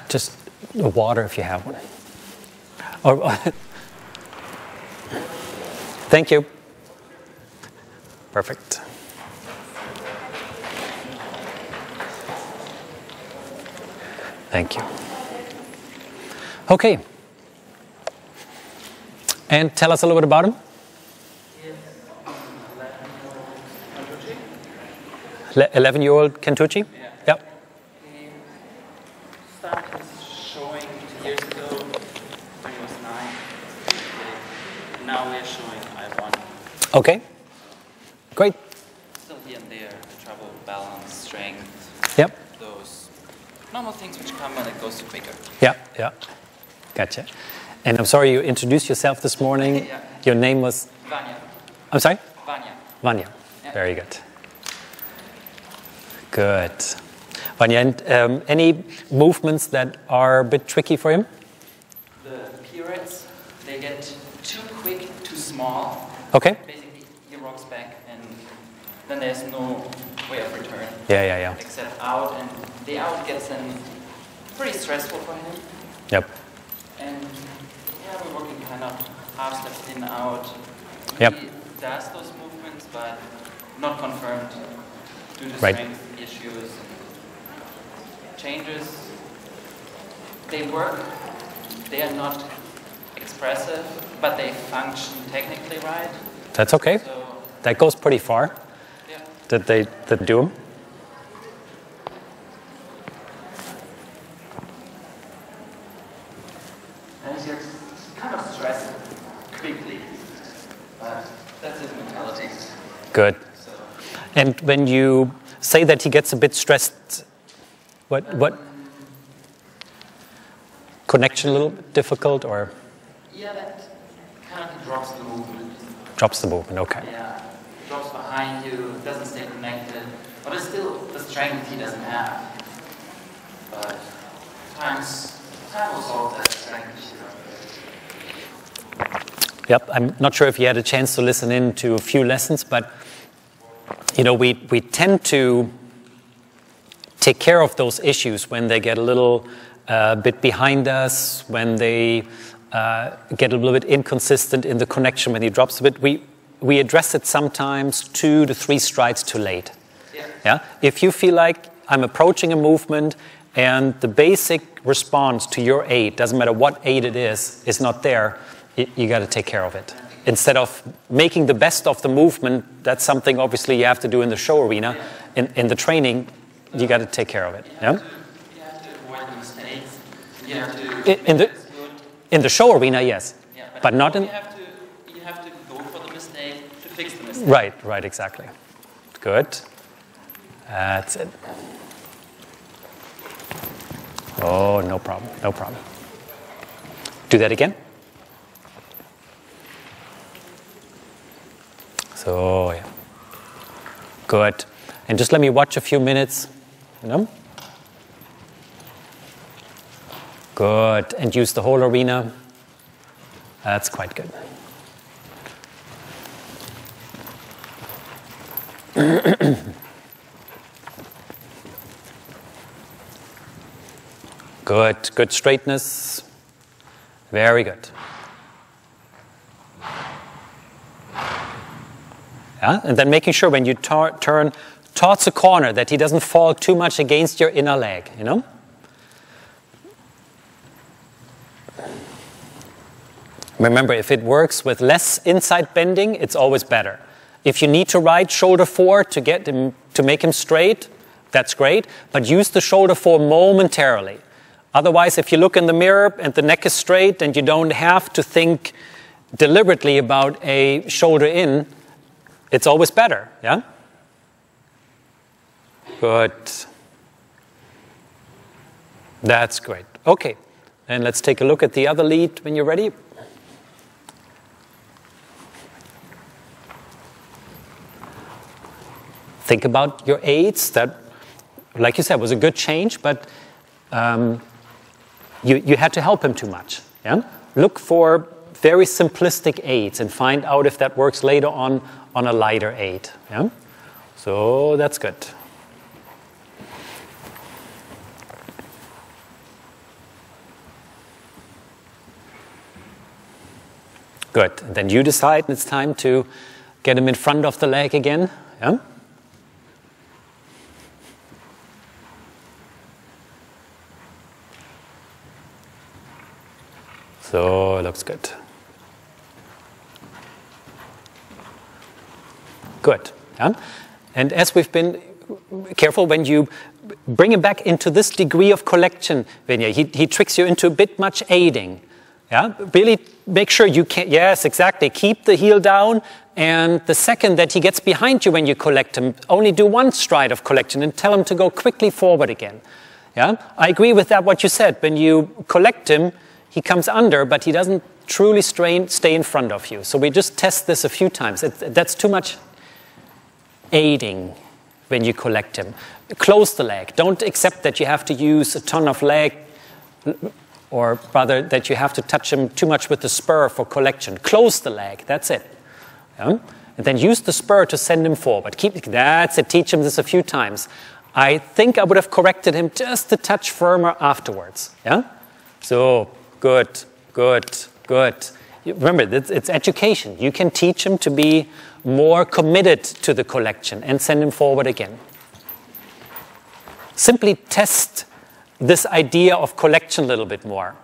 Just the water if you have one. Or, thank you. Perfect. Thank you. Okay. And tell us a little bit about him. 11-year-old Kentucci? Yeah. Yep. He started showing 2 years ago when he was 9. Now we're showing I1. Okay. Great. Still here and there, trouble, balance, strength. Yep. Those normal things which come when it goes quicker. Yeah, yeah. Gotcha. And I'm sorry you introduced yourself this morning. Yeah. Your name was? Wanja. I'm sorry? Wanja. Wanja. Yeah. Very good. Good. Wanja, and any movements that are a bit tricky for him? The pirouettes, they get too quick, too small. Okay. Basically, he rocks back and then there's no way of return. Yeah. Except out, and the out gets then pretty stressful for him. Yep. And yeah, we're working kind of half steps in, out. Yep. He does those movements, but not confirmed due to Right. strength issues and changes. They work. They are not expressive, but they function technically right. That's okay. So That goes pretty far. yeah. Did they do them? And he gets kind of stressed quickly, but that's his mentality. Good. So And when you say that he gets a bit stressed, what connection a little bit difficult or yeah, that kind of drops the movement. drops the movement? Okay. Yeah, drops behind you, doesn't stay connected, but it's still the strength he doesn't have. But time will solve that strength issue. Yep. I'm not sure if you had a chance to listen in to a few lessons, but you know, we tend to take care of those issues when they get a little bit behind us, when they get a little bit inconsistent in the connection, when he drops a bit. We address it sometimes 2 to 3 strides too late. Yeah. If you feel like I'm approaching a movement and the basic response to your aid, doesn't matter what aid it is not there, you got to take care of it. Instead of making the best of the movement, that's something obviously you have to do in the show arena. In the training, you got to take care of it. Yeah? You have to avoid the mistakes. You have to in the show arena, yes, yeah, but not in. You have to go for the mistake to fix the mistake. Right, exactly. Good. That's it. Oh, no problem. Do that again. So, yeah. Good. And just let me watch a few minutes. You know? Good. And use the whole arena. That's quite good. Good straightness. Very good. Yeah? And then making sure when you turn towards the corner that he doesn't fall too much against your inner leg, you know? Remember, if it works with less inside bending, it's always better. If you need to ride shoulder 4 to get him to make him straight, that's great, but use the shoulder 4 momentarily. Otherwise, if you look in the mirror and the neck is straight and you don't have to think deliberately about a shoulder in, it's always better, yeah? Good. That's great. Okay, and let's take a look at the other lead when you're ready. Think about your aids. That, like you said, was a good change, but you had to help him too much. Yeah? Look for very simplistic aids and find out if that works later on a lighter aid. Yeah? So that's good. Good. And then you decide it's time to get him in front of the leg again. Yeah? So it looks good. Good. Yeah? And as we've been careful when you bring him back into this degree of collection, Vinaya, he tricks you into a bit much aiding. Yeah? Really make sure you can, yes, exactly, keep the heel down, and the second that he gets behind you when you collect him, only do one stride of collection and tell him to go quickly forward again. Yeah? I agree with that, what you said. When you collect him, he comes under, but he doesn't truly stay in front of you. So we just test this a few times. That's too much aiding when you collect him. Close the leg. Don't accept that you have to use a ton of leg, or rather that you have to touch him too much with the spur for collection. Close the leg. That's it. Yeah? And then use the spur to send him forward. That's it. Teach him this a few times. I think I would have corrected him just a touch firmer afterwards. Yeah? So, good, good, good. Remember, it's education. You can teach him to be more committed to the collection and send him forward again. Simply test this idea of collection a little bit more.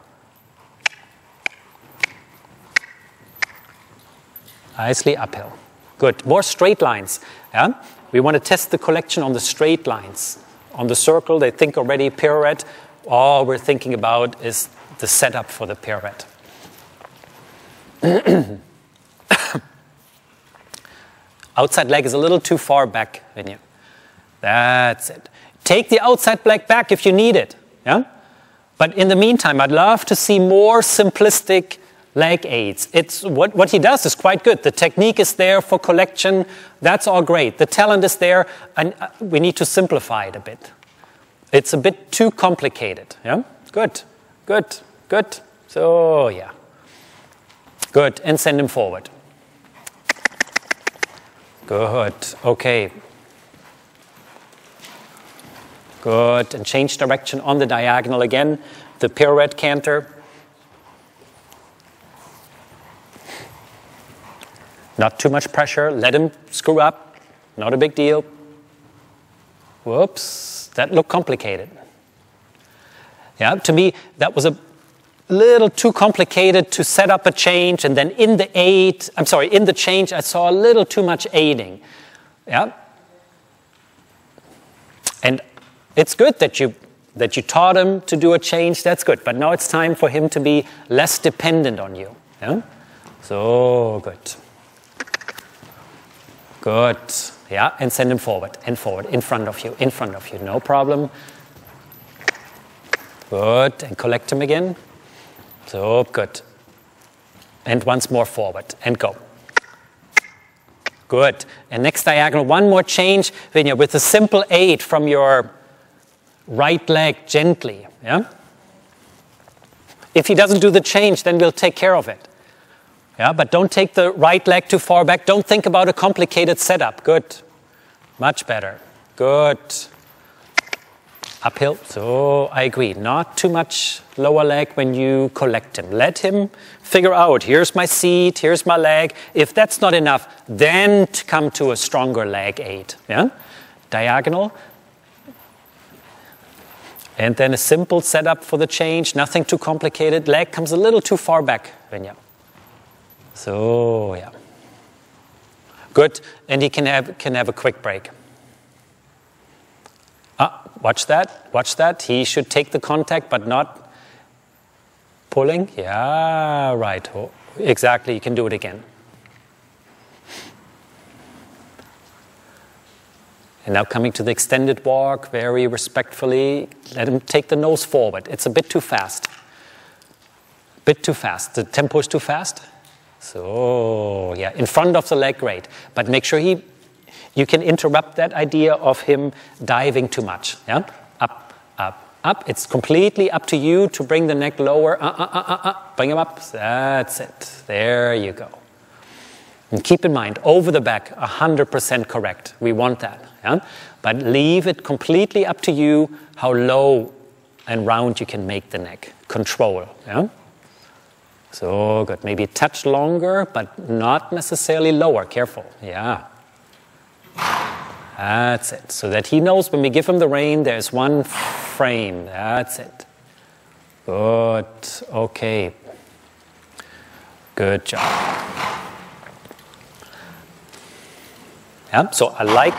Nicely uphill. Good. More straight lines. Yeah? We want to test the collection on the straight lines. On the circle, they think already pirouette. All we're thinking about is the setup for the pirouette. Outside leg is a little too far back, Vinaya. That's it. Take the outside leg back if you need it. Yeah? But in the meantime, I'd love to see more simplistic leg aids. It's what he does is quite good. The technique is there for collection. That's all great. The talent is there, and we need to simplify it a bit. It's a bit too complicated. Yeah? Good, good, good. So, yeah. Good, and send him forward. Good, okay. Good, and change direction on the diagonal again. The pirouette canter. Not too much pressure. Let him screw up. Not a big deal. Whoops, that looked complicated. Yeah, to me, that was a little too complicated to set up a change, and then in the change, I saw a little too much aiding. Yeah? And it's good that you taught him to do a change, that's good. But now it's time for him to be less dependent on you. Yeah? So, good. Good. Yeah, and send him forward, and forward, in front of you, no problem. Good, and collect him again. So, good. And once more forward, and go. Good. And next diagonal, one more change, Vinaya, with a simple aid from your right leg gently. Yeah? If he doesn't do the change, then we'll take care of it. Yeah, but don't take the right leg too far back. Don't think about a complicated setup. Good. Much better. Good. Uphill. So I agree. Not too much lower leg when you collect him. Let him figure out, here's my seat, here's my leg. If that's not enough, then come to a stronger leg aid. Yeah? Diagonal. And then a simple setup for the change. Nothing too complicated. Leg comes a little too far back, Vinaya. So, yeah. Good. And he can have a quick break. Watch that. Watch that. He should take the contact, but not pulling. Yeah, right. Oh, exactly. You can do it again. And now coming to the extended walk, very respectfully, let him take the nose forward. It's a bit too fast. Bit too fast. The tempo is too fast. So, yeah, in front of the leg, great. But make sure you can interrupt that idea of him diving too much. Yeah? Up, up, up. It's completely up to you to bring the neck lower. Bring him up. That's it. There you go. And keep in mind, over the back, 100% correct. We want that. Yeah? But leave it completely up to you how low and round you can make the neck. Control. Yeah? So good. Maybe a touch longer, but not necessarily lower. Careful. Yeah. That's it. So that he knows when we give him the rein, there's one frame. That's it. Good. Okay. Good job. Yeah. So I like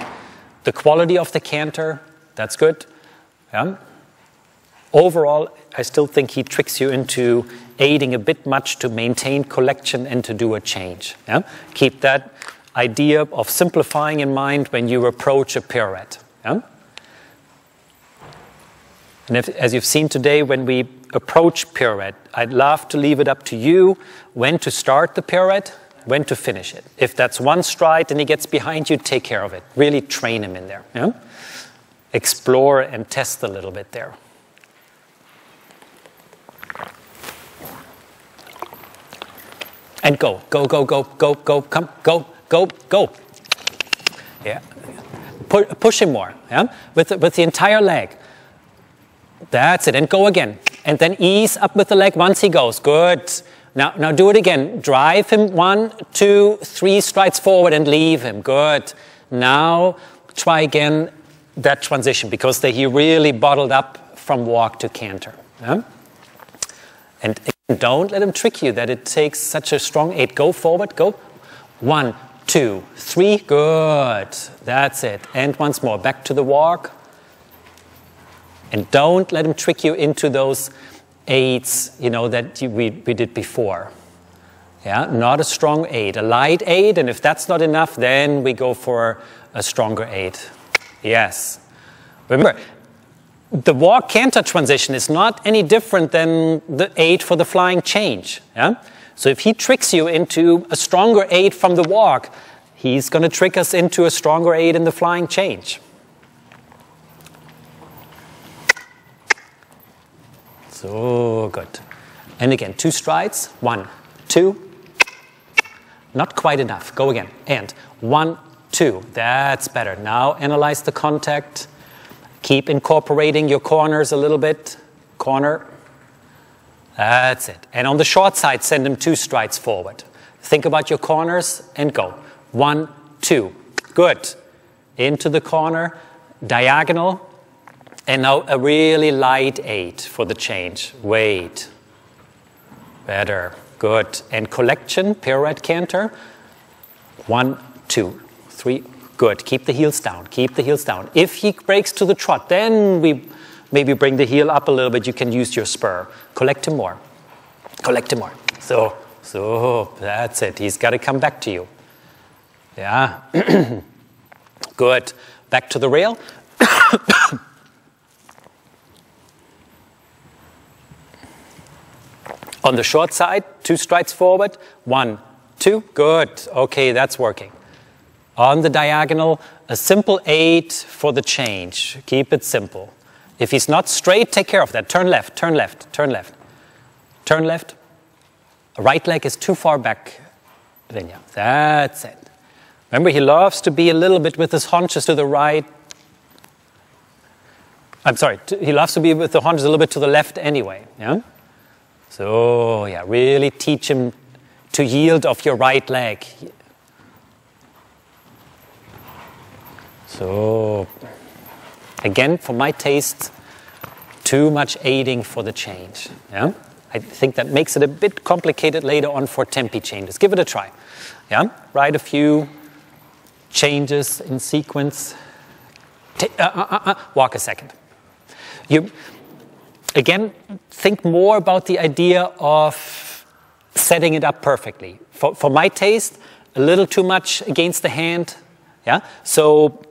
the quality of the canter. That's good. Yeah. Overall, I still think he tricks you into aiding a bit much to maintain collection and to do a change. Yeah? Keep that idea of simplifying in mind when you approach a pirouette. Yeah? And as you've seen today, when we approach pirouette, I'd love to leave it up to you when to start the pirouette, when to finish it. If that's one stride and he gets behind you, take care of it. Really train him in there. Yeah? Explore and test a little bit there. And go, go, go, go, go, go, come, go, go, go. Yeah. Push him more, yeah? With the entire leg. That's it, and go again. And then ease up with the leg once he goes. Good. Now do it again. Drive him 1, 2, 3 strides forward and leave him. Good. Now try again that transition, because he really bottled up from walk to canter. Yeah? And don't let him trick you that it takes such a strong aid. Go forward, go. 1, 2, 3, good. That's it. And once more, back to the walk. And don't let him trick you into those aids, you know, that we did before. Yeah, not a strong aid, a light aid, and if that's not enough, then we go for a stronger aid. Yes. Remember, the walk-canter transition is not any different than the aid for the flying change. Yeah? So if he tricks you into a stronger aid from the walk, he's going to trick us into a stronger aid in the flying change. So good. And again, 2 strides. 1, 2. Not quite enough. Go again. And 1, 2. That's better. Now analyze the contact. Keep incorporating your corners a little bit. Corner. That's it. And on the short side, send them 2 strides forward. Think about your corners and go. 1, 2. Good. Into the corner. Diagonal. And now a really light aid for the change. Wait. Better. Good. And collection, pirouette canter. 1, 2, 3. Good. Keep the heels down. Keep the heels down. If he breaks to the trot, then we maybe bring the heel up a little bit. You can use your spur. Collect him more. Collect him more. So, that's it. He's got to come back to you. Yeah. Good. Back to the rail. On the short side, 2 strides forward. 1, 2. Good. Okay, that's working. On the diagonal, a simple aid for the change. Keep it simple. If he's not straight, take care of that. Turn left, turn left, turn left. Turn left. Right leg is too far back, Wanja. That's it. Remember, he loves to be a little bit with his haunches to the right. I'm sorry, he loves to be with the haunches a little bit to the left anyway. Yeah? So, yeah, really teach him to yield off your right leg. So, again, for my taste, too much aiding for the change. Yeah? I think that makes it a bit complicated later on for tempi changes. Give it a try. Yeah? Write a few changes in sequence. Walk a second. You, again, think more about the idea of setting it up perfectly. For my taste, a little too much against the hand. Yeah? So,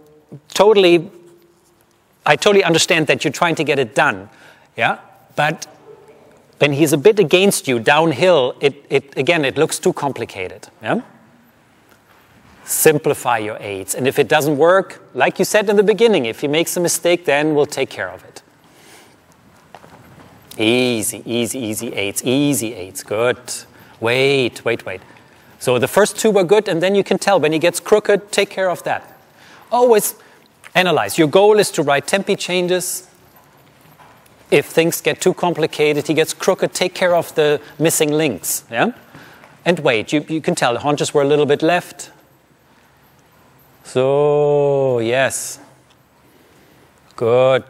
I totally understand that you're trying to get it done, yeah. But when he's a bit against you downhill, it looks too complicated, yeah. Simplify your aids, and if it doesn't work, like you said in the beginning, if he makes a mistake, then we'll take care of it. Easy, easy, easy aids, easy aids. Good. Wait. So the first 2 were good, and then you can tell when he gets crooked, take care of that. Always analyze. Your goal is to write tempi changes If things get too complicated, he gets crooked, take care of the missing links. Yeah? And wait, you can tell the haunches were a little bit left. So, yes. Good.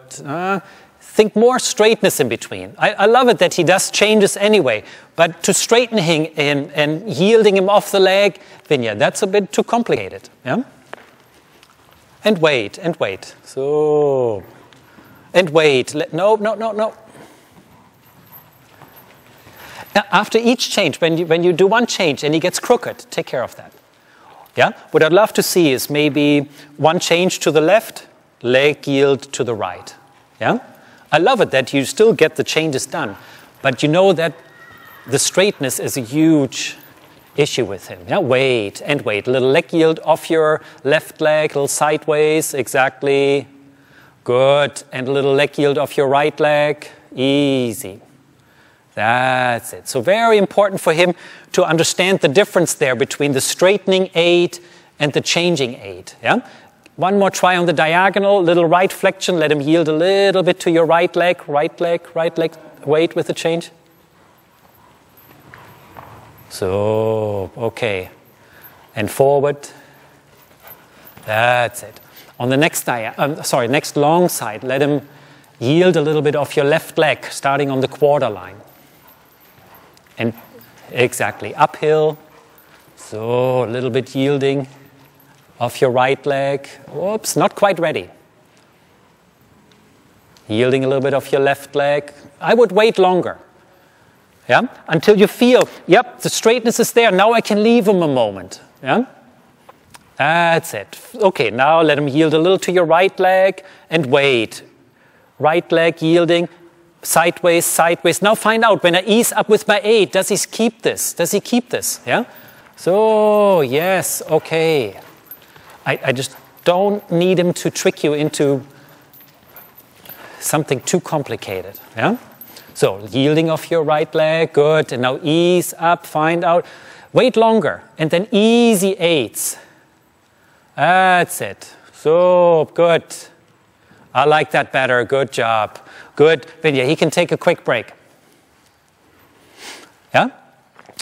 Think more straightness in between. I love it that he does changes anyway, but to straighten him and yielding him off the leg, then yeah, that's a bit too complicated. Yeah? And wait, and wait. So, and wait. No. Now, after each change, when you do one change and he gets crooked, take care of that. Yeah? What I'd love to see is maybe one change to the left, leg yield to the right. Yeah? I love it that you still get the changes done, but you know that the straightness is a huge issue with him. Yeah? Wait and wait. A little leg yield off your left leg, a little sideways, exactly. Good. And a little leg yield off your right leg, easy. That's it. So very important for him to understand the difference there between the straightening aid and the changing aid. Yeah? One more try on the diagonal, little right flexion, let him yield a little bit to your right leg, right leg, wait with the change. So, okay. And forward. That's it. On the next next long side, let him yield a little bit of your left leg, starting on the quarter line. And exactly, uphill. So, a little bit yielding of your right leg. Whoops, not quite ready. Yielding a little bit of your left leg. I would wait longer. Yeah? Until you feel, yep, the straightness is there. Now I can leave him a moment. Yeah? That's it. Okay, now let him yield a little to your right leg and wait. Right leg yielding. Sideways, sideways. Now find out, when I ease up with my aid, does he keep this? Does he keep this? Yeah? So, yes, okay. I just don't need him to trick you into something too complicated. Yeah? So, yielding off your right leg, good. And now ease up, find out. Wait longer, and then easy aids. That's it. So, good. I like that better. Good job. Good. Vinya, he can take a quick break. Yeah?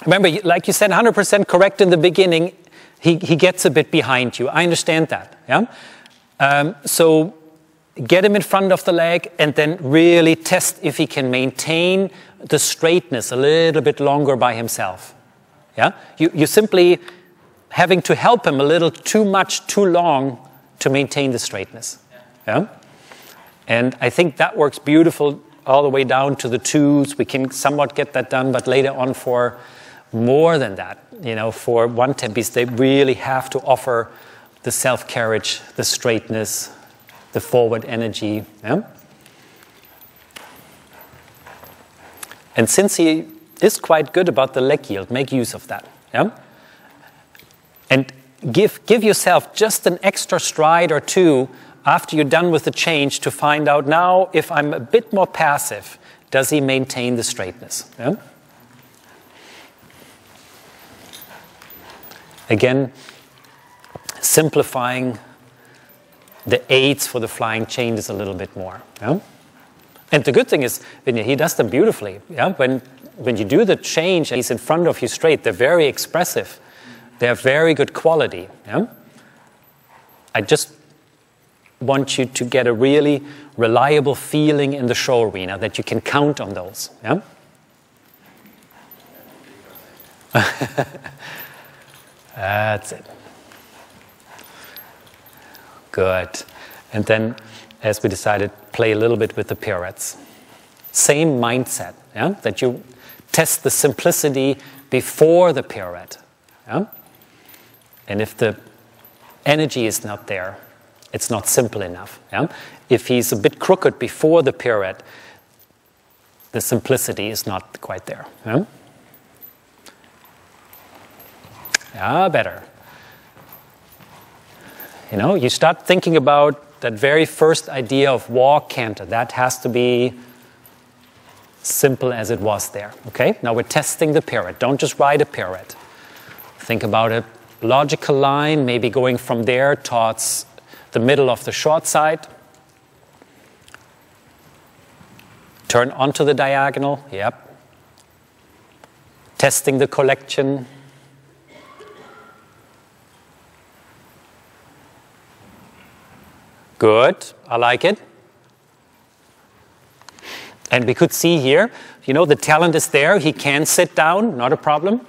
Remember, like you said, 100% correct in the beginning. He gets a bit behind you. I understand that. Yeah? So get him in front of the leg and then really test if he can maintain the straightness a little bit longer by himself. Yeah? You're simply having to help him a little too much, too long to maintain the straightness. Yeah? And I think that works beautiful all the way down to the twos. We can somewhat get that done, but later on for more than that, for one tempis, they really have to offer the self-carriage, the straightness, the forward energy. Yeah? And since he is quite good about the leg yield, make use of that. Yeah? And give yourself just an extra stride or two after you're done with the change to find out now, if I'm a bit more passive, does he maintain the straightness? Yeah? Again, simplifying the aids for the flying changes a little bit more. Yeah? And the good thing is, he does them beautifully. Yeah? When you do the change and he's in front of you straight, they're very expressive. They have very good quality. Yeah? I just want you to get a really reliable feeling in the show arena that you can count on those. Yeah? That's it. Good. And then, as we decided, play a little bit with the pirouettes. Same mindset, yeah? That you test the simplicity before the pirouette. Yeah? And if the energy is not there, it's not simple enough. Yeah? If he's a bit crooked before the pirouette, the simplicity is not quite there. Yeah? Yeah, better. You start thinking about that very first idea of walk canter. That has to be simple as it was there. Okay? Now we're testing the pirouette. Don't just ride a pirouette. Think about a logical line, maybe going from there towards the middle of the short side. Turn onto the diagonal, yep. Testing the collection. Good, I like it. And we could see here, you know, the talent is there. He can sit down, not a problem.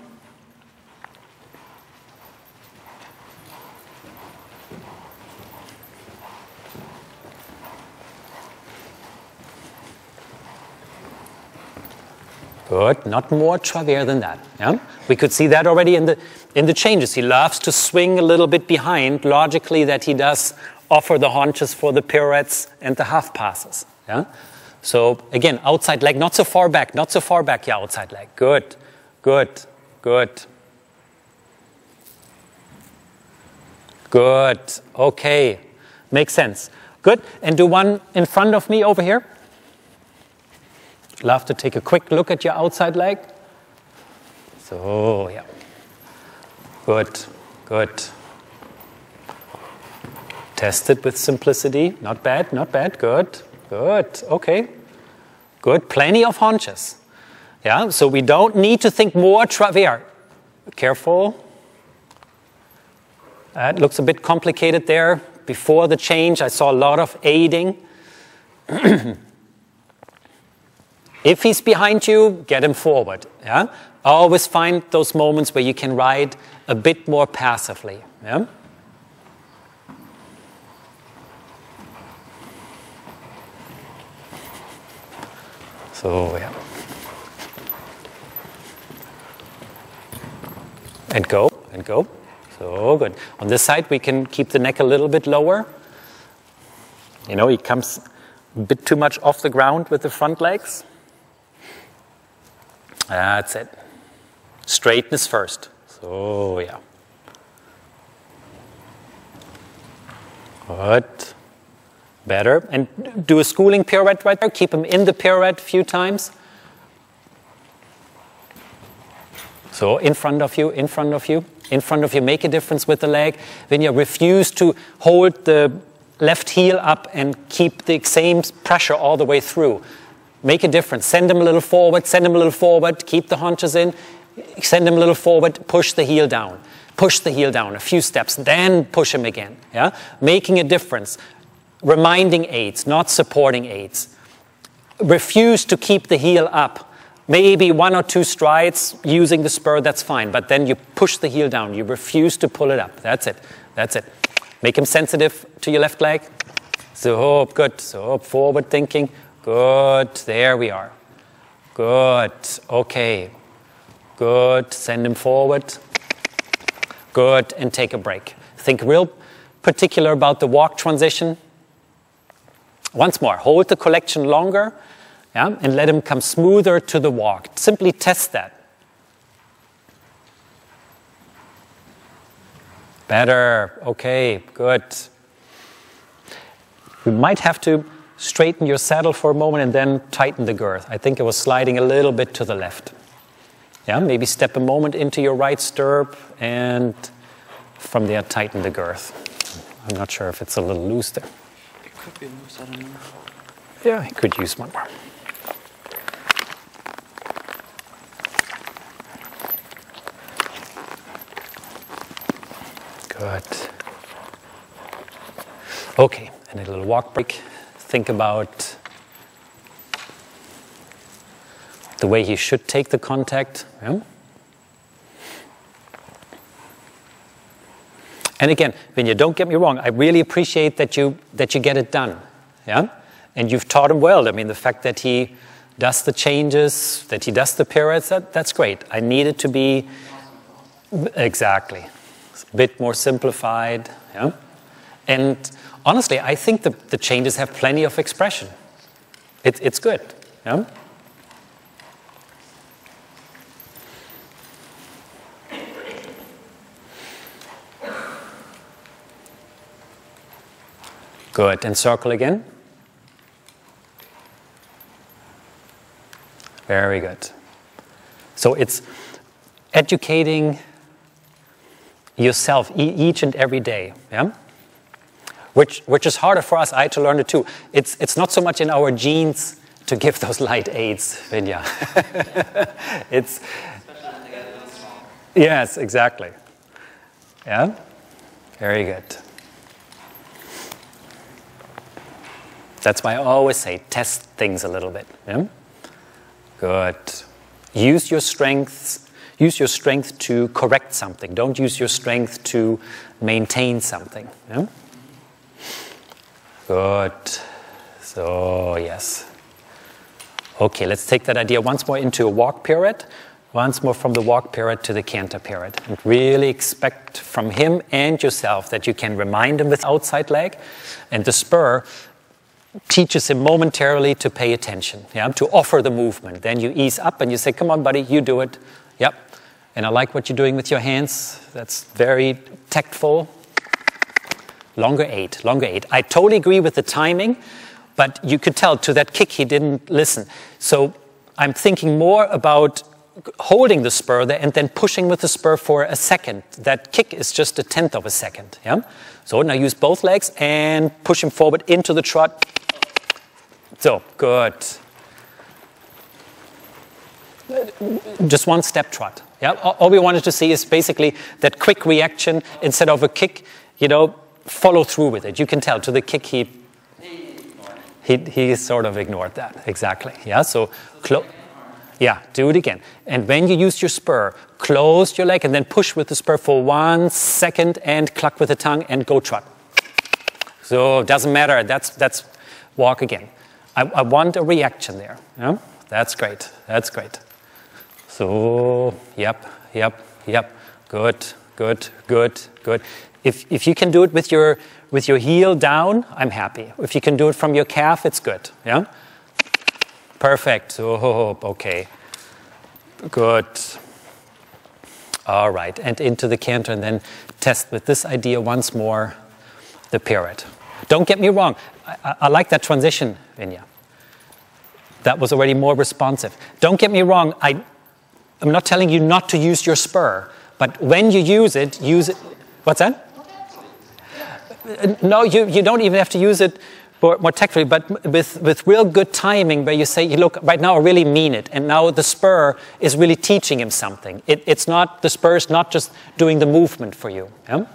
Good, not more travers than that. Yeah? We could see that already in the changes. He loves to swing a little bit behind, logically that he does offer the haunches for the pirouettes and the half passes. Yeah? So again, outside leg, not so far back, yeah, outside leg. Good, good, good. Good, okay, makes sense. Good, and do one in front of me over here. Love to take a quick look at your outside leg. So, yeah. Good, good. Test it with simplicity. Not bad, good, good, okay. Good, plenty of haunches. Yeah, so we don't need to think more travers. Careful. It looks a bit complicated there. Before the change, I saw a lot of aiding. If he's behind you, get him forward. Yeah? Always find those moments where you can ride a bit more passively. Yeah? So, yeah. And go, and go. So good. On this side, we can keep the neck a little bit lower. You know, he comes a bit too much off the ground with the front legs. That's it. Straightness first. So, yeah. Good. Better. And do a schooling pirouette right there. Keep him in the pirouette a few times. So, in front of you, in front of you, in front of you. Make a difference with the leg. When you refuse to hold the left heel up and keep the same pressure all the way through. Make a difference. Send him a little forward, send him a little forward, keep the haunches in, send him a little forward, push the heel down. Push the heel down a few steps, then push him again. Yeah? Making a difference. Reminding aids, not supporting aids. Refuse to keep the heel up. Maybe 1 or 2 strides using the spur, that's fine. But then you push the heel down. You refuse to pull it up. That's it. That's it. Make him sensitive to your left leg. So good. So forward thinking. Good, there we are. Good, okay. Good, send him forward. Good, and take a break. Think real particular about the walk transition. Once more, hold the collection longer, yeah, and let him come smoother to the walk. Simply test that. Better, okay, good. We might have to straighten your saddle for a moment and then tighten the girth. I think it was sliding a little bit to the left. Yeah, maybe step a moment into your right stirrup and from there tighten the girth. I'm not sure if it's a little loose there. It could be loose, I don't know. Yeah, I could use one more. Good. Okay, and a little walk break. Think about the way he should take the contact. Yeah? And again, when you don't get me wrong, I really appreciate that you get it done. Yeah? And you've taught him well. I mean, the fact that he does the changes, that he does the pirouettes, that's great. I need it to be exactly a bit more simplified. Yeah? And honestly, I think the changes have plenty of expression. It's good. Yeah? Good. And circle again. Very good. So it's educating yourself each and every day. Yeah? Which is harder for us. I had to learn it too. It's not so much in our genes to give those light aids, Vinja. It's, Especially when they get a little small. yes, exactly. Yeah, very good. That's why I always say test things a little bit. Yeah? Good. Use your strengths. Use your strength to correct something. Don't use your strength to maintain something. Yeah? Good. So, yes. Okay, let's take that idea once more into a walk period. Once more from the walk period to the canter period. And really expect from him and yourself that you can remind him with the outside leg. And the spur teaches him momentarily to pay attention, yeah, to offer the movement. Then you ease up and you say, come on, buddy, you do it. Yep. And I like what you're doing with your hands. That's very tactful. Longer 8, longer 8. I totally agree with the timing, but you could tell to that kick he didn't listen. So I'm thinking more about holding the spur there and then pushing with the spur for a second. That kick is just a tenth of a second. Yeah? So now use both legs and push him forward into the trot. So, good. Just one step trot. Yeah? All we wanted to see is basically that quick reaction instead of a kick, you know, follow through with it. You can tell to the kick he sort of ignored that. Exactly. Yeah, so yeah, do it again. And when you use your spur, close your leg and then push with the spur for 1 second and cluck with the tongue and go trot. So it doesn't matter. That's walk again. I want a reaction there. Yeah? That's great. That's great. So, yep. Good. If you can do it with your heel down, I'm happy. If you can do it from your calf, it's good. Yeah? Perfect. Oh, okay. Good. All right. And into the canter and then test with this idea once more the pirouette. Don't get me wrong. I like that transition, Vinja. That was already more responsive. Don't get me wrong. I'm not telling you not to use your spur. But when you use it, use it. What's that? No, you don't even have to use it more tactfully, but with real good timing where you say, look, right now I really mean it. And now the spur is really teaching him something. The spur is not just doing the movement for you. Yeah?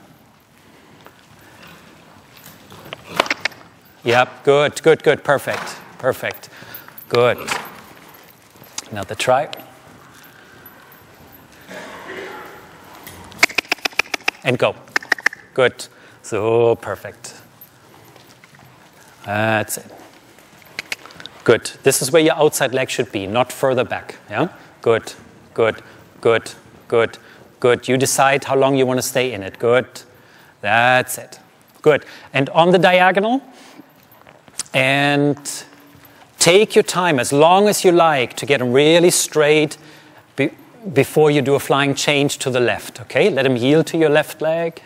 Yep, good, perfect. Good. Another try. And go. Good. So perfect. That's it. Good. This is where your outside leg should be, not further back. Yeah? Good. You decide how long you want to stay in it. Good. That's it. Good. And on the diagonal, and take your time as long as you like to get him really straight before you do a flying change to the left. Okay? Let him yield to your left leg.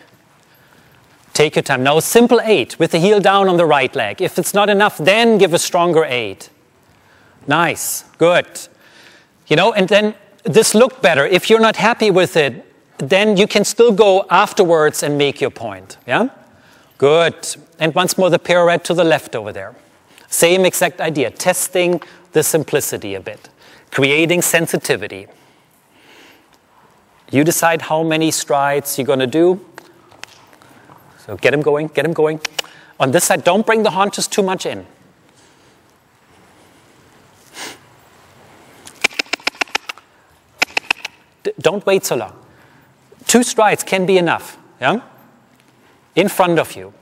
Take your time. Now a simple 8 with the heel down on the right leg. If it's not enough, then give a stronger 8. Nice. Good. You know, and then this looked better. If you're not happy with it, then you can still go afterwards and make your point. Yeah? Good. And once more the pirouette to the left over there. Same exact idea. Testing the simplicity a bit. Creating sensitivity. You decide how many strides you're going to do. So get him going. On this side, don't bring the haunches too much in. Don't wait so long. 2 strides can be enough. Yeah? In front of you.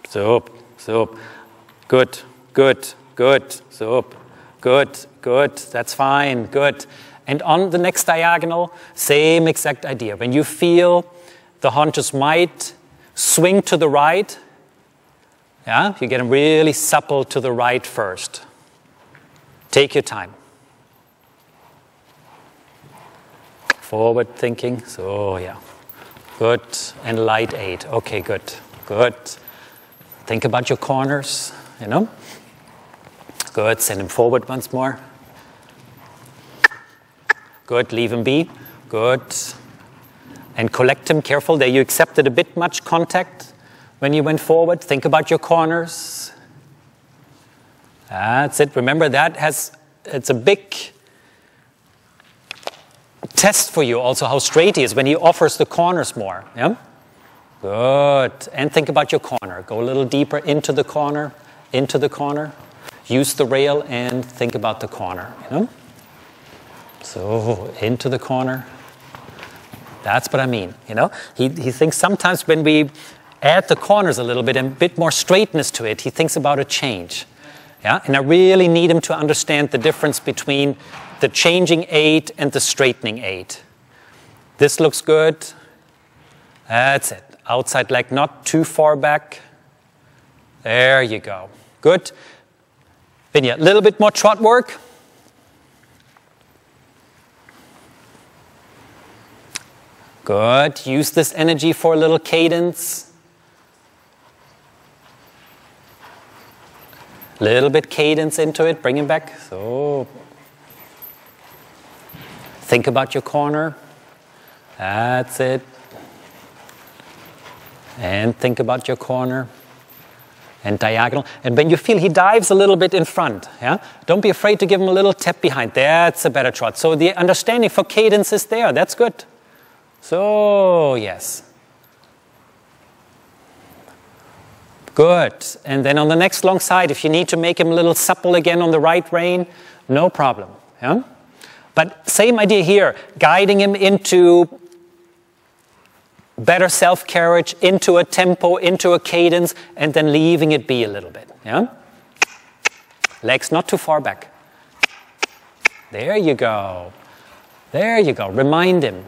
So. Good. So. Good. That's fine. Good. And on the next diagonal, same exact idea. When you feel the haunches might swing to the right, yeah, you get them really supple to the right first. Take your time. Forward thinking, so yeah. Good, and light 8. Okay, good. Think about your corners, you know. Good, send him forward once more. Good, leave him be. Good. And collect him, careful. There you accepted a bit much contact when you went forward. Think about your corners. That's it. Remember, it's a big test for you also how straight he is when he offers the corners more. Yeah? Good. And think about your corner. Go a little deeper into the corner, into the corner. Use the rail and think about the corner. You know? So, into the corner. That's what I mean. You know? He thinks sometimes when we add the corners a little bit and a bit more straightness to it, he thinks about a change. Yeah? And I really need him to understand the difference between the changing 8 and the straightening 8. This looks good. That's it. Outside leg not too far back. There you go. Good. Vinya, a little bit more trot work. Good. Use this energy for a little cadence. Little bit cadence into it. Bring him back. So. Think about your corner. That's it. And think about your corner. And diagonal. And when you feel he dives a little bit in front, yeah? Don't be afraid to give him a little tap behind. That's a better trot. So the understanding for cadence is there. That's good. So, yes. Good. And then on the next long side, if you need to make him a little supple again on the right rein, no problem. Yeah? But same idea here, guiding him into better self-carriage, into a tempo, into a cadence, and then leaving it be a little bit. Yeah? Legs not too far back. There you go. There you go. Remind him.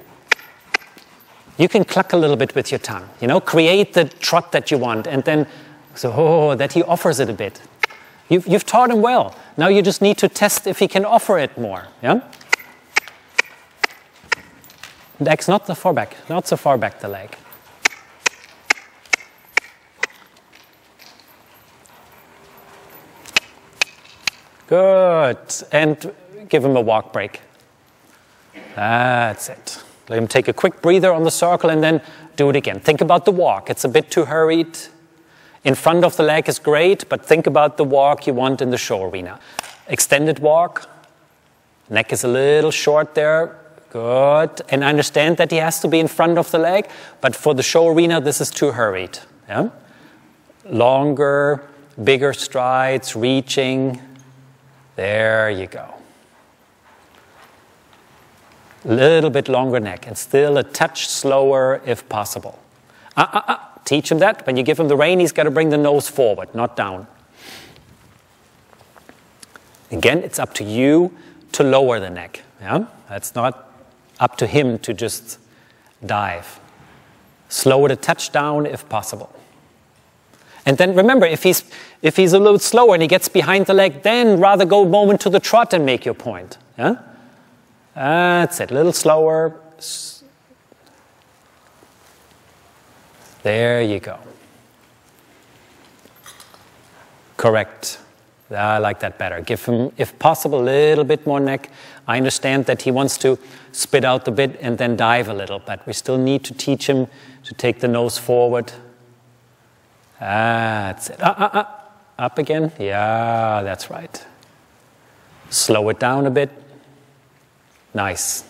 You can cluck a little bit with your tongue. You know, create the trot that you want, and then so that he offers it a bit. You've taught him well. Now you just need to test if he can offer it more. Yeah. Legs not so far back. Not so far back the leg. Good. And give him a walk break. That's it. Let him take a quick breather on the circle and then do it again. Think about the walk. It's a bit too hurried. In front of the leg is great, but think about the walk you want in the show arena. Extended walk. Neck is a little short there. Good. And I understand that he has to be in front of the leg, but for the show arena, this is too hurried. Yeah? Longer, bigger strides, reaching. There you go. A little bit longer neck and still a touch slower if possible. Teach him that. When you give him the rein, he's got to bring the nose forward, not down. Again, it's up to you to lower the neck. Yeah? That's not up to him to just dive. Slow it a touch down if possible. And then remember, if he's a little slower and he gets behind the leg, then rather go a moment to the trot and make your point. Yeah? That's it. A little slower. There you go. Correct. I like that better. Give him, if possible, a little bit more neck. I understand that he wants to spit out the bit and then dive a little, but we still need to teach him to take the nose forward. That's it. Up again. Yeah, that's right. Slow it down a bit. Nice.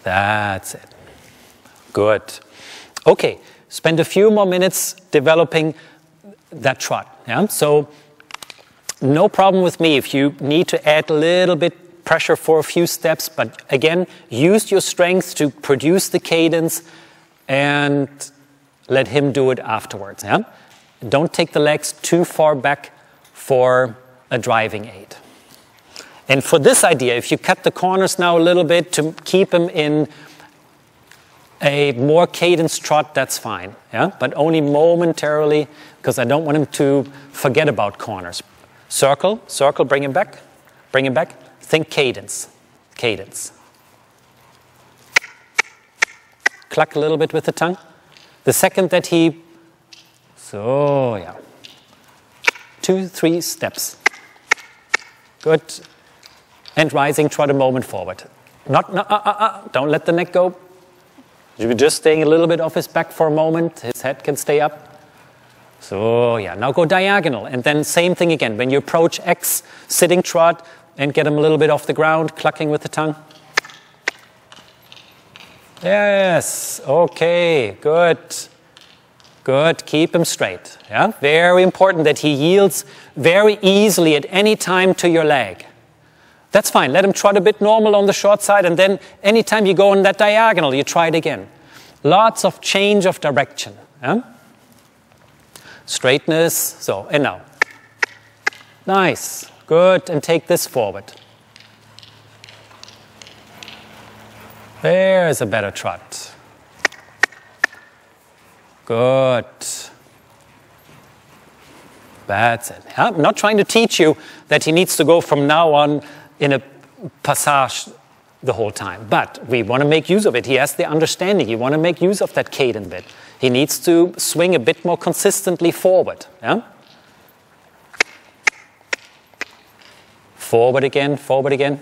That's it. Good. Okay, spend a few more minutes developing that trot. Yeah? So no problem with me if you need to add a little bit pressure for a few steps, but again, use your strength to produce the cadence and let him do it afterwards. Yeah? Don't take the legs too far back for a driving aid. And for this idea, if you cut the corners now a little bit to keep him in a more cadenced trot, that's fine. Yeah? But only momentarily, because I don't want him to forget about corners. Circle, circle, bring him back. Bring him back. Think cadence. Cadence. Cluck a little bit with the tongue. The second that he... So, yeah. 2, 3 steps. Good. And rising, trot a moment forward. Don't let the neck go. You're just staying a little bit off his back for a moment. His head can stay up. So yeah, now go diagonal. And then same thing again. When you approach X, sitting trot, and get him a little bit off the ground, clucking with the tongue. Yes, okay, good. Good, keep him straight. Yeah, very important that he yields very easily at any time to your leg. That's fine, let him trot a bit normal on the short side, and then anytime you go on that diagonal, you try it again. Lots of change of direction. Yeah? Straightness, so, and now. Nice, good, and take this forward. There's a better trot. Good. That's it. Yeah? I'm not trying to teach you that he needs to go from now on in a passage the whole time, but we want to make use of it. He has the understanding. You want to make use of that cadence bit. He needs to swing a bit more consistently forward. Yeah? Forward again, forward again.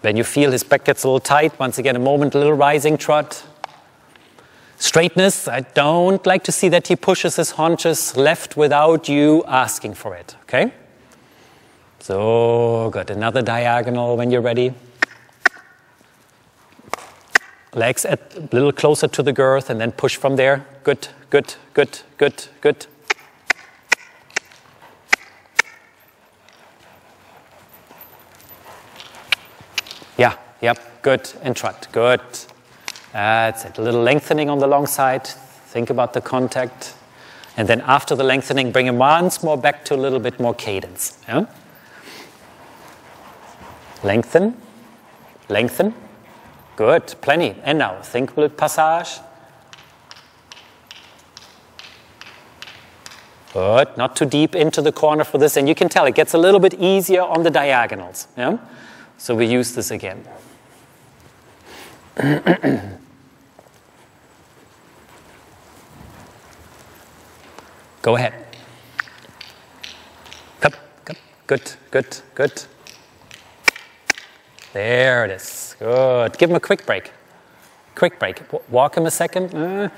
When you feel his back gets a little tight, once again, a moment, a little rising trot. Straightness, I don't like to see that he pushes his haunches left without you asking for it, okay? So good, another diagonal when you're ready. Legs a little closer to the girth and then push from there. Good, good, good, good, good. Yeah, yep, good, and trot, good. That's it, a little lengthening on the long side. Think about the contact. And then after the lengthening, bring him once more back to a little bit more cadence. Yeah? Lengthen, lengthen. Good, plenty. And now, think with passage. Good, not too deep into the corner for this. And you can tell it gets a little bit easier on the diagonals. Yeah? So we use this again. Go ahead. Cup, cup. Good, good, good. There it is. Good. Give him a quick break. Quick break. Walk him a second.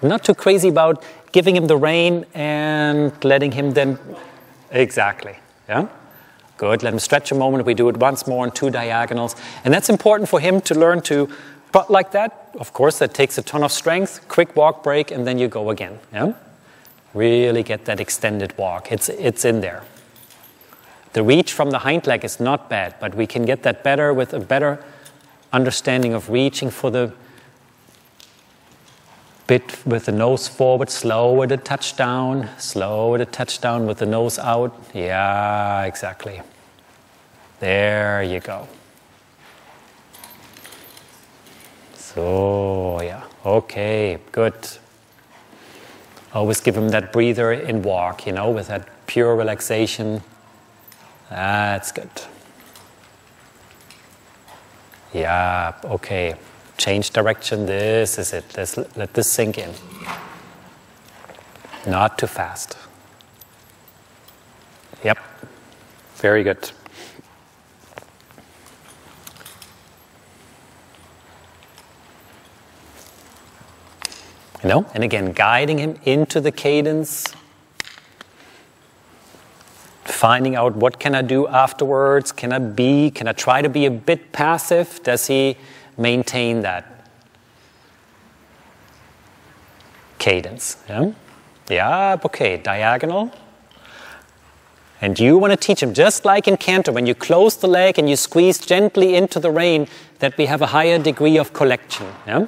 Not too crazy about giving him the rein and letting him then... Exactly. Yeah? Good. Let him stretch a moment. We do it once more on 2 diagonals. And that's important for him to learn to trot like that. Of course, that takes a ton of strength. Quick walk break, and then you go again. Yeah? Really get that extended walk. It's in there. The reach from the hind leg is not bad, but we can get that better with a better understanding of reaching for the bit with the nose forward, slower the touchdown with the nose out. Yeah, exactly. There you go. So, yeah, okay, good. Always give him that breather in walk, with that pure relaxation. That's good. Yeah, okay. Change direction. This is it. Let this sink in. Not too fast. Yep. Very good. And again, guiding him into the cadence. Finding out what can I do afterwards. Can I try to be a bit passive? Does he maintain that cadence? Yeah, okay, diagonal. And you want to teach him, just like in canter, when you close the leg and you squeeze gently into the rein, that we have a higher degree of collection. Yeah?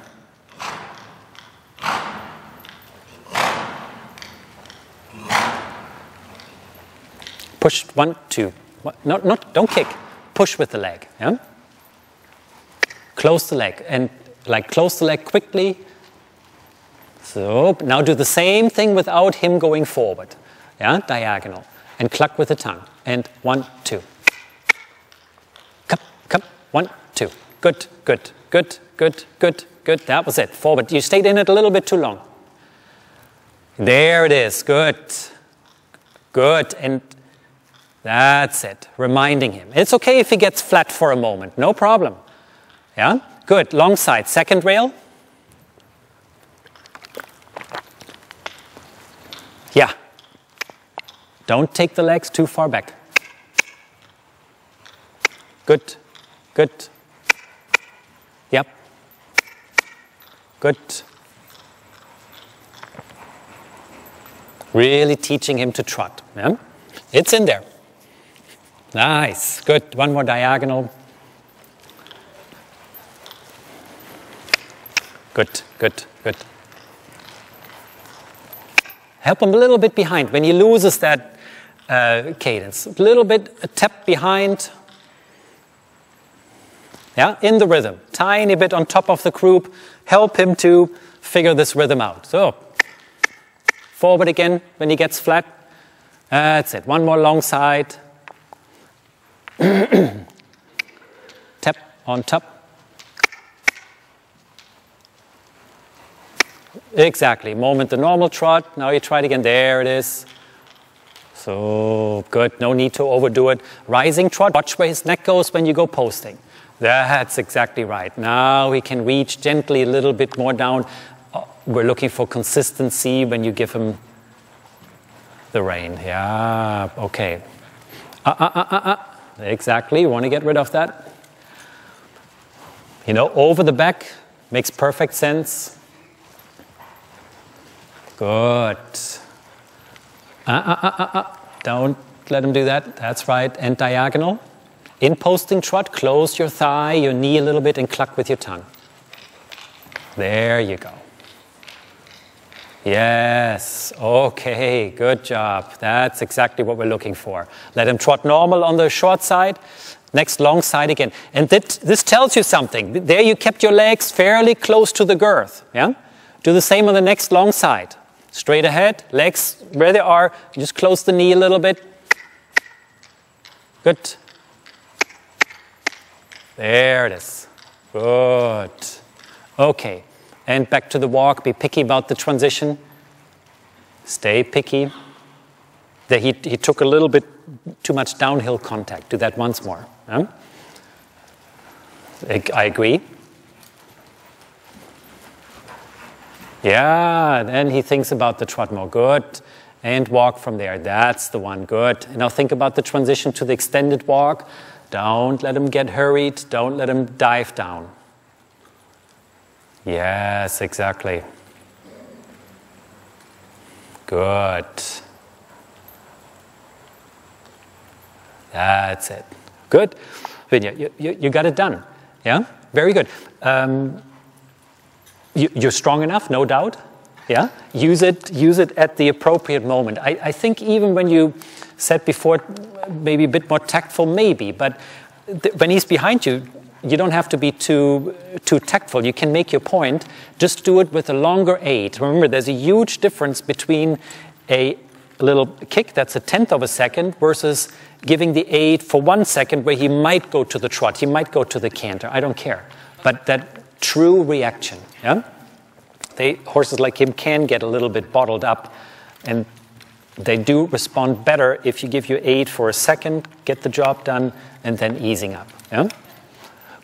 Push, 1, 2. Don't kick. Push with the leg. Yeah? Close the leg. And close the leg quickly. So now do the same thing without him going forward. Yeah? Diagonal. And cluck with the tongue. And 1, 2. Come. 1, 2. Good, good, good, good, good, good. That was it. Forward. You stayed in it a little bit too long. There it is. Good. Good. And that's it. Reminding him. It's okay if he gets flat for a moment. No problem. Yeah? Good. Long side. Second rail. Don't take the legs too far back. Good, good. Yep. Good. Really teaching him to trot. Yeah? It's in there. Nice, good. One more diagonal. Good, good, good. Help him a little bit behind. When he loses that cadence, a little bit, a tap behind. Yeah, in the rhythm. Tiny bit on top of the group. Help him to figure this rhythm out. So, forward again when he gets flat. That's it. One more long side. Tap on top. Exactly. Moment the normal trot. Now you try it again. There it is. So good. No need to overdo it. Rising trot. Watch where his neck goes when you go posting. That's exactly right. Now he can reach gently a little bit more down. We're looking for consistency when you give him the rein. Yeah. Okay. Exactly. You want to get rid of that. You know, over the back makes perfect sense. Good. Don't let him do that. That's right. And diagonal. In posting trot, close your thigh, your knee a little bit, and cluck with your tongue. There you go. Yes. Okay. Good job. That's exactly what we're looking for. Let him trot normal on the short side. Next long side again. And this tells you something. There you kept your legs fairly close to the girth. Yeah? Do the same on the next long side. Straight ahead, legs where they are. You just close the knee a little bit. Good. There it is. Good. Okay. And back to the walk. Be picky about the transition. Stay picky. There he took a little bit too much downhill contact. Do that once more. Huh? I agree. Yeah, then he thinks about the trot more. Good. And walk from there. That's the one. Good. And now think about the transition to the extended walk. Don't let him get hurried. Don't let him dive down. Yes, exactly. Good. That's it. Good. Vinja, you got it done. Yeah? Very good. You're strong enough, no doubt. Yeah? Use it at the appropriate moment. I think even when you said before, maybe a bit more tactful, maybe, but when he's behind you, you don't have to be too tactful. You can make your point. Just do it with a longer aid. Remember, there's a huge difference between a little kick that's a tenth of a second versus giving the aid for 1 second where he might go to the trot, he might go to the canter. I don't care. But that true reaction. Yeah? Horses like him can get a little bit bottled up, and they do respond better if you give your aid for a second, get the job done, and then easing up. Yeah?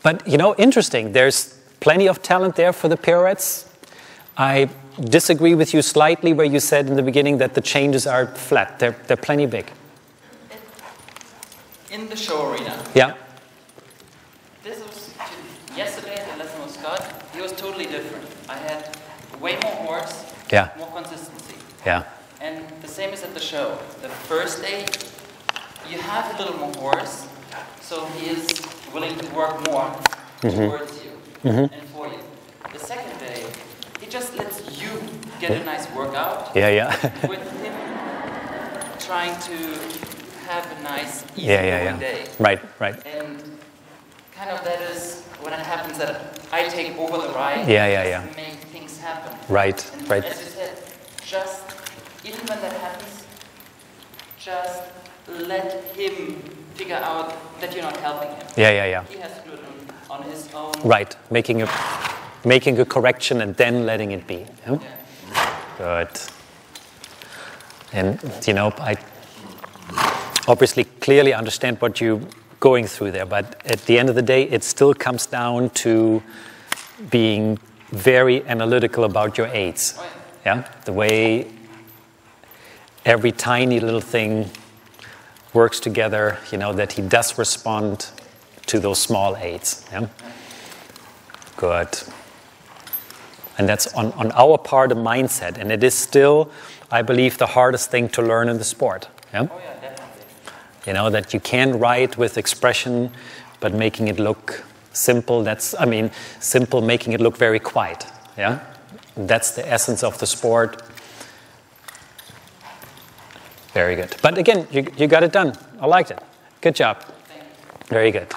But, you know, interesting. There's plenty of talent there for the pirouettes. I disagree with you slightly where you said in the beginning that the changes are flat. They're plenty big. In the show arena. Yeah. This was yesterday. The lesson was Scott. He was totally different. I had way more horse. Yeah. More consistency. Yeah. And the same is at the show. The first day, you have a little more horse, so he is willing to work more towards you and for you. The second day, he just lets you get a nice workout. Yeah, yeah. With him trying to have a nice, easy day. Right. And kind of that is when it happens that I take over the ride. Yeah. Make things happen. Right. As you said, just even when that happens, just let him figure out that you're not helping him. Yeah. He has to do it on his own. Right. Making a correction and then letting it be. Yeah? Good. And, you know, I obviously clearly understand what you're going through there, but at the end of the day, it still comes down to being very analytical about your aids. Yeah? The way every tiny little thing works together, you know, that he does respond to those small aids. Yeah? Good. And that's on our part a mindset, and it is still, I believe, the hardest thing to learn in the sport. Yeah? Oh yeah, definitely. You know, that you can write with expression, but making it look simple, simple making it look very quiet. Yeah? That's the essence of the sport. Very good. But again, you got it done. I liked it. Good job. Very good.